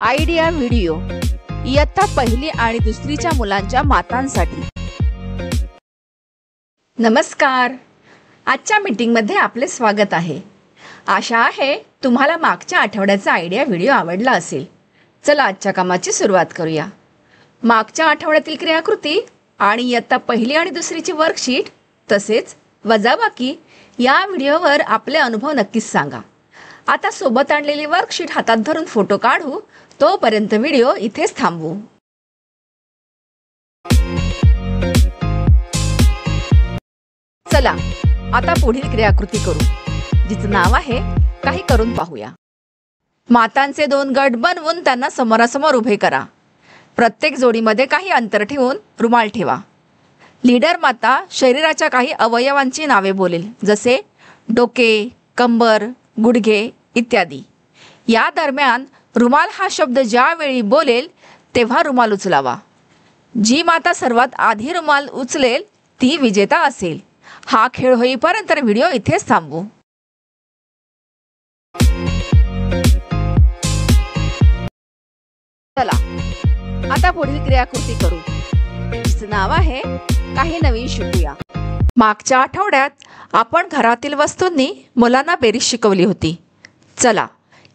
Idea video इयत्ता पहिली आणि दुसरीच्या मुलांच्या मातांसाठी। नमस्कार, आजच्या मीटिंगमध्ये आपले स्वागत आहे। आशा आहे तुम्हाला मागच्या आठवड्याचा आयडिया व्हिडिओ आवडला असेल। चला आजच्या कामाची सुरुवात करूया। मागच्या आठवड्यातील क्रियाकृती आणि इयत्ता पहिली आणि दुसरीची वर्कशीट तसेच वजाबाकी या व्हिडिओवर आपले अनुभव नक्कीच सांगा। आता सोबत आणलेली वर्कशीट हातात धरून फोटो काढू, तोपर्यंत व्हिडिओ इथेच थांबवू। चला आता पुढील क्रियाकृती करू, जिचं नाव आहे काही करून पाहूया। मातांचे दोन गट बनवून त्यांना समोरासमोर उभे करा। प्रत्येक जोडीमध्ये काही अंतर ठेवून रुमाल ठेवा। लीडर माता शरीराच्या काही अवयवांची नावे बोलेल, जसे डोके, कंबर, गुडघे इत्यादी। या दरम्यान रुमाल हा शब्द ज्यावेळी बोलेल तेव्हा रुमाल उचलावा। जी माता सर्वात आधी रुमाल उचलेल ती विजेता असेल। हा खेळ होईपर्यंत व्हिडिओ इथेच थांबवू। चला आता पुढील क्रियाकृती करू, जिचं नाव आहे काही नवीन शिकूया। मागच्या आठवड्यात आपण घरातील वस्तूंनी मुलांना बेरीज शिकवली होती। चला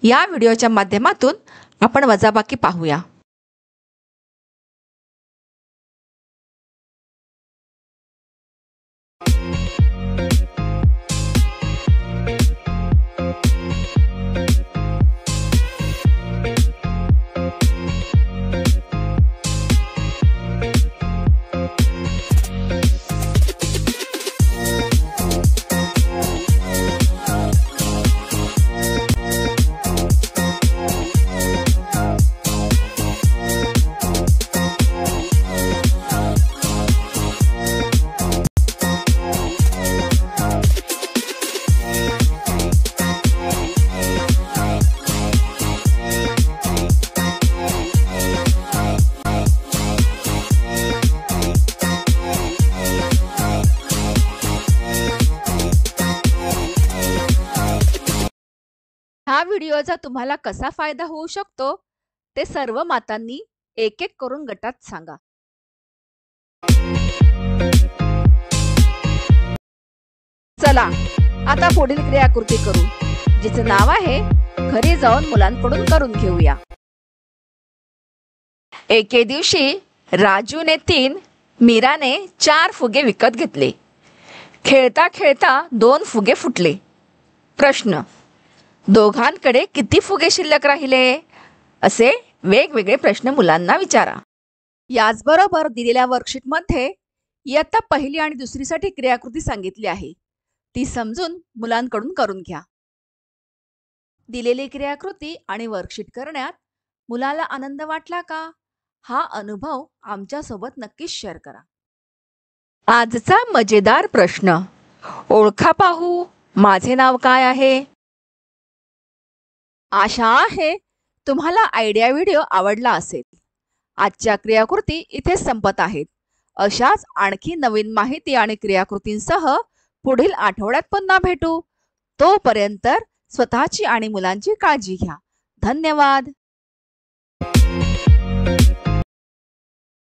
या व्हिडिओच्या माध्यमातून आपण वजाबाकी पाहूया। हा व्हिडिओचा तुम्हाला कसा फायदा होऊ शकतो ते सर्व मातांनी एक एक करून गटात सांगा। चला आता पुढील क्रियाकृती करू, जिचं नाव आहे घरी जाऊन मुलांकडून करून घेऊया। एके दिवशी राजूने 3, मीराने 4 फुगे विकत घेतले। खेळता खेळता 2 फुगे फुटले। प्रश्न: दोघांकडे किती फुगे शिल्लक राहिले? असे वेगवेगळे प्रश्न मुलांना विचारा। याचबरोबर दिलेल्या वर्कशीटमध्ये इयत्ता पहिली आणि दुसरीसाठी क्रियाकृती सांगितली आहे, ती समजून मुलांकडून करून घ्या। दिलेली क्रियाकृती आणि वर्कशीट करण्यात मुलाला आनंद वाटला का? हा अनुभव आमच्यासोबत नक्कीच शेअर करा। आजचा मजेदार प्रश्न: ओळखा पाहू, माझे नाव काय आहे? आशा आहे तुम्हाला आयडिया व्हिडिओ आवडला असेल। आजच्या क्रियाकृती इथे संपत आहेत। अशाच आणखी नवीन माहिती आणि क्रियाकृतींसह पुढील आठवड्यात पुन्हा भेटू। तोपर्यंत स्वतःची आणि मुलांची काळजी घ्या। धन्यवाद।